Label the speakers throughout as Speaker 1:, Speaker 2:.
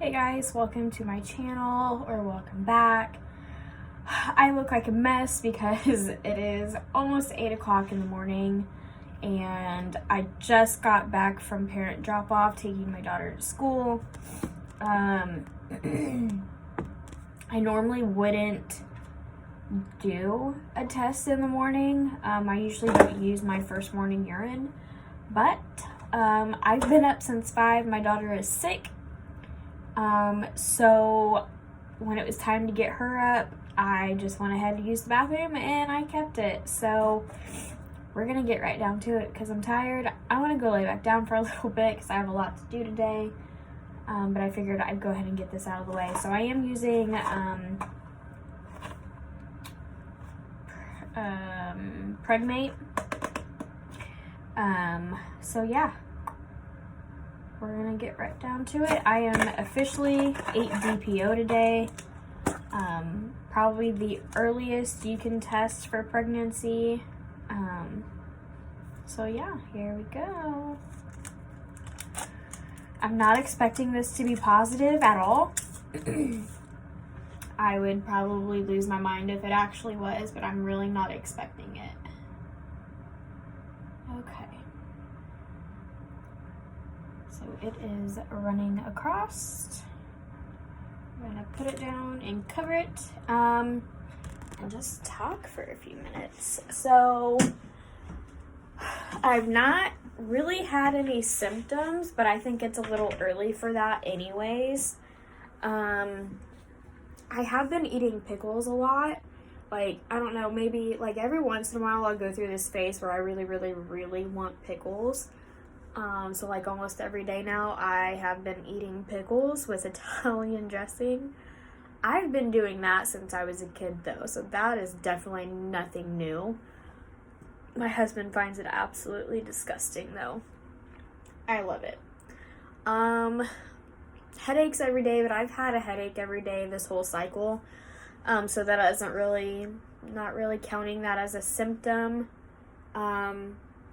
Speaker 1: Hey guys, welcome to my channel, or welcome back. I look like a mess because it is almost 8 o'clock in the morning and I just got back from parent drop-off taking my daughter to school. I normally wouldn't do a test in the morning. I usually don't use my first morning urine, but I've been up since 5. My daughter is sick. So when it was time to get her up, I just went ahead to use the bathroom and I kept it. So we're gonna get right down to it because I'm tired. I want to go lay back down for a little bit because I have a lot to do today. But I figured I'd go ahead and get this out of the way. So I am using Pregmate. So yeah. We're gonna get right down to it. I am officially 8 DPO today. Probably the earliest you can test for pregnancy. So yeah, here we go. I'm not expecting this to be positive at all. I would probably lose my mind if it actually was, but I'm really not expecting it. Okay. So it is running across. I'm gonna put it down and cover it, and just talk for a few minutes. So I've not really had any symptoms, but I think it's a little early for that anyways. I have been eating pickles a lot. Like, I don't know, maybe like every once in a while I'll go through this phase where I really want pickles. So like almost every day now I have been eating pickles with Italian dressing. I've been doing that since I was a kid though, so that is definitely nothing new. My husband finds it absolutely disgusting though. I love it. Headaches every day, but I've had a headache every day this whole cycle. So that isn't really, not really counting that as a symptom. I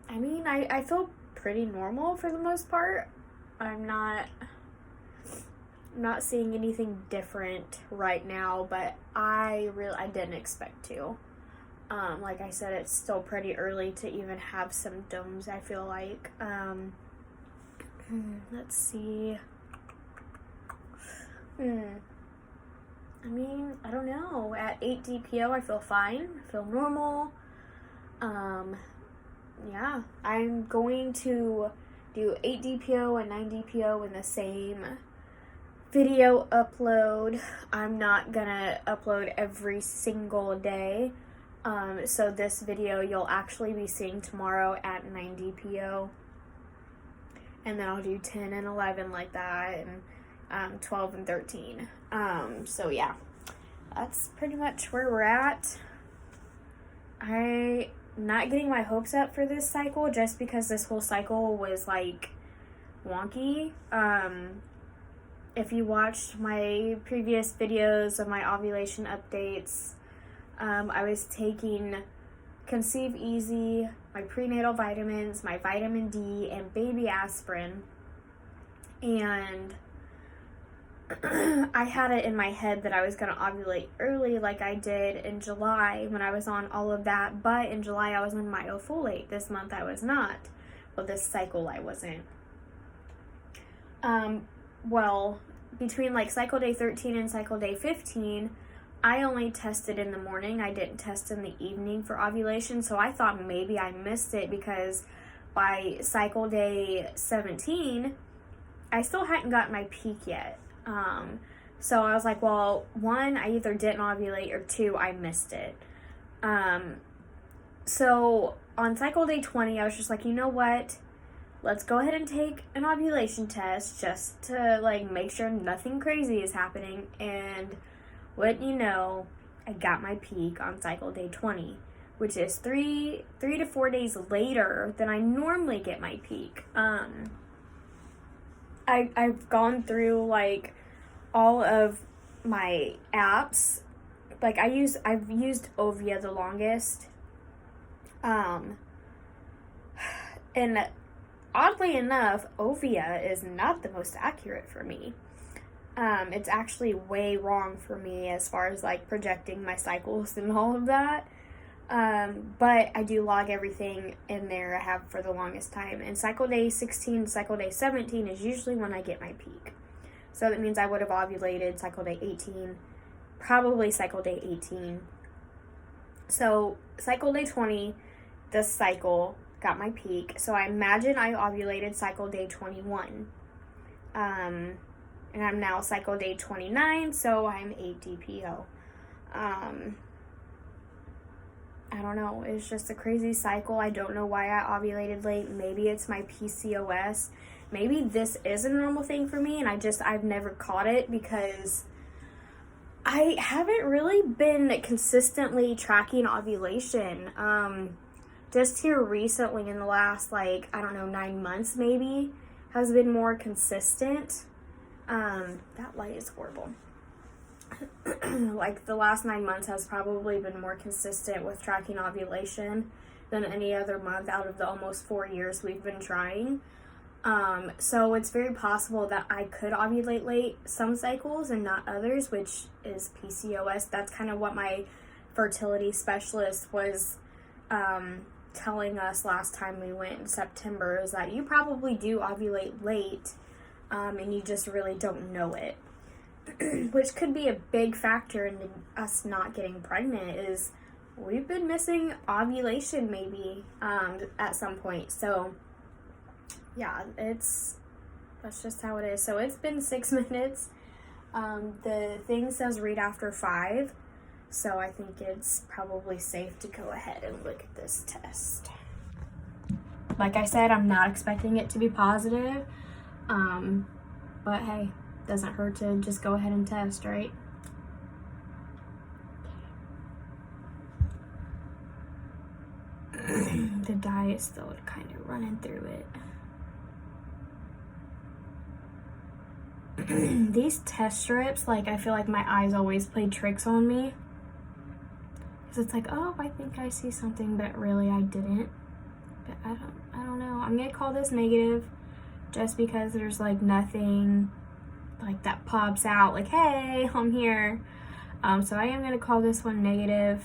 Speaker 1: mean, I feel pretty normal for the most part. I'm not seeing anything different right now, but I didn't expect to. Like I said, it's still pretty early to even have symptoms, I feel like. Let's see. I mean, I don't know. At 8 DPO, I feel fine. I feel normal. Yeah, I'm going to do 8 DPO and 9 DPO in the same video upload. I'm not gonna upload every single day. So this video you'll actually be seeing tomorrow at 9 DPO. And then I'll do 10 and 11 like that, and 12 and 13. So yeah, that's pretty much where we're at. I'm not getting my hopes up for this cycle just because this whole cycle was like wonky. If you watched my previous videos of my ovulation updates, I was taking Conceive Easy, my prenatal vitamins, my vitamin D, and baby aspirin, and I had it in my head that I was going to ovulate early like I did in July when I was on all of that, but in July I was on myofolate. This month I was not. Well, this cycle I wasn't. Well, between like cycle day 13 and cycle day 15, I only tested in the morning. I didn't test in the evening for ovulation, so I thought maybe I missed it because by cycle day 17, I still hadn't gotten my peak yet. So I was like, well, 1, I either didn't ovulate, or 2, I missed it. So on cycle day 20, I was just like, you know what? Let's go ahead and take an ovulation test just to like make sure nothing crazy is happening. And wouldn't you know, I got my peak on cycle day 20, which is 3 to 4 days later than I normally get my peak. I've gone through like all of my apps. Like I've used Ovia the longest. And oddly enough, Ovia is not the most accurate for me. It's actually way wrong for me as far as like projecting my cycles and all of that. But I do log everything in there I have for the longest time. And cycle day 16, cycle day 17 is usually when I get my peak. So that means I would have ovulated cycle day 18, probably cycle day 18. So cycle day 20, this cycle got my peak. So I imagine I ovulated cycle day 21. And I'm now cycle day 29, so I'm 8 DPO. I don't know. It's just a crazy cycle. I don't know why I ovulated late. Maybe it's my PCOS. Maybe this is a normal thing for me, and I've never caught it because I haven't really been consistently tracking ovulation. Just here recently in the last, 9 months maybe, has been more consistent. That light is horrible. Like the last 9 months has probably been more consistent with tracking ovulation than any other month out of the almost 4 years we've been trying. So it's very possible that I could ovulate late some cycles and not others, which is PCOS. That's kind of what my fertility specialist was telling us last time we went in September, is that you probably do ovulate late, and you just really don't know it. Which could be a big factor in us not getting pregnant, is we've been missing ovulation maybe at some point. So yeah, that's just how it is. So it's been 6 minutes. The thing says read after 5, so I think it's probably safe to go ahead and look at this test. Like I said, I'm not expecting it to be positive, but hey, doesn't hurt to just go ahead and test, right? The dye is still kind of running through it. These test strips, I feel like my eyes always play tricks on me. Because it's like, oh, I think I see something, but really I didn't. But I don't know. I'm going to call this negative just because there's nothing that pops out hey, I'm here. So I am going to call this one negative.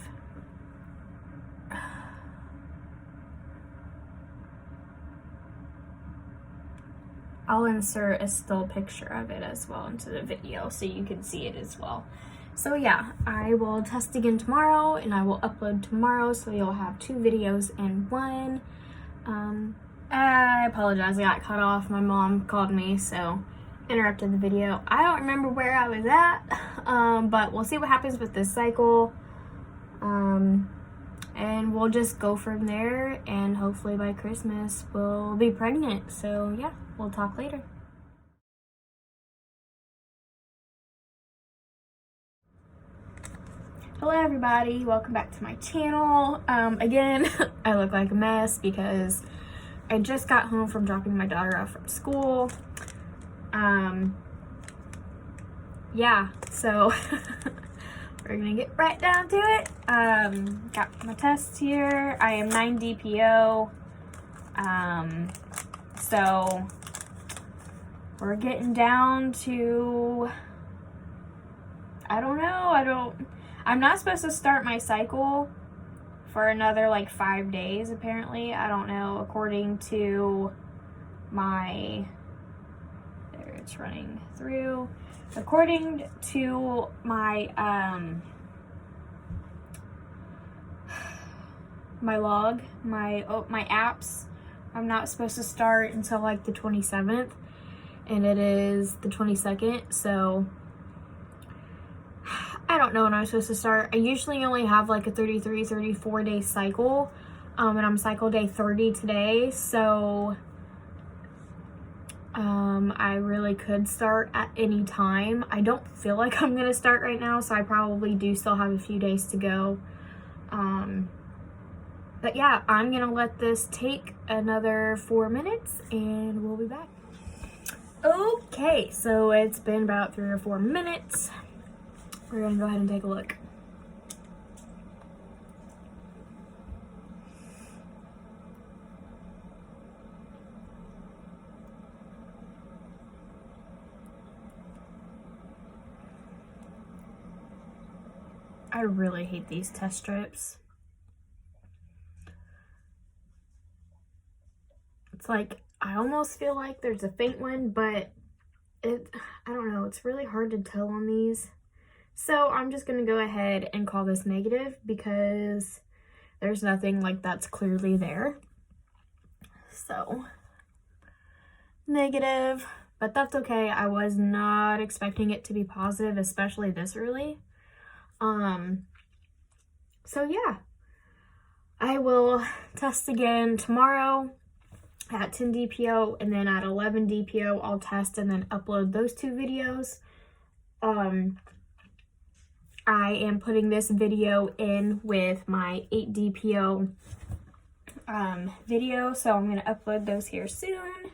Speaker 1: I'll insert a still picture of it as well into the video so you can see it as well. So yeah, I will test again tomorrow and I will upload tomorrow, so you'll have 2 videos in one. I apologize, I got cut off. My mom called me, so interrupted the video. I don't remember where I was at, but we'll see what happens with this cycle. And we'll just go from there, and hopefully by Christmas we'll be pregnant. So yeah, we'll talk later. Hello everybody, welcome back to my channel. Again, I look like a mess because I just got home from dropping my daughter off from school. Yeah, so we're gonna get right down to it. Got my tests here. I am 9 DPO. So we're getting down to, I don't know, I'm not supposed to start my cycle for another 5 days apparently. I don't know, according to my, there it's running through. According to my my log, my apps, I'm not supposed to start until the 27th, and it is the 22nd, so I don't know when I'm supposed to start. I usually only have a 33, 34 day cycle, and I'm cycle day 30 today, so I really could start at any time. I don't feel like I'm gonna start right now, so I probably do still have a few days to go. But yeah, I'm gonna let this take another 4 minutes and we'll be back. Okay, so it's been about 3 or 4 minutes. We're gonna go ahead and take a look. I really hate these test strips. It's like, I almost feel like there's a faint one, but I don't know, it's really hard to tell on these. So I'm just gonna go ahead and call this negative because there's nothing like that's clearly there. So negative, but that's okay. I was not expecting it to be positive, especially this early. So yeah, I will test again tomorrow at 10 DPO, and then at 11 DPO I'll test and then upload those two videos. I am putting this video in with my 8 DPO video, so I'm going to upload those here soon.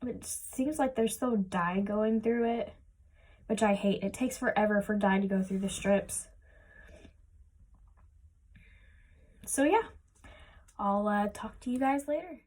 Speaker 1: It seems like there's still dye going through it, which I hate. It takes forever for dye to go through the strips. So yeah, I'll talk to you guys later.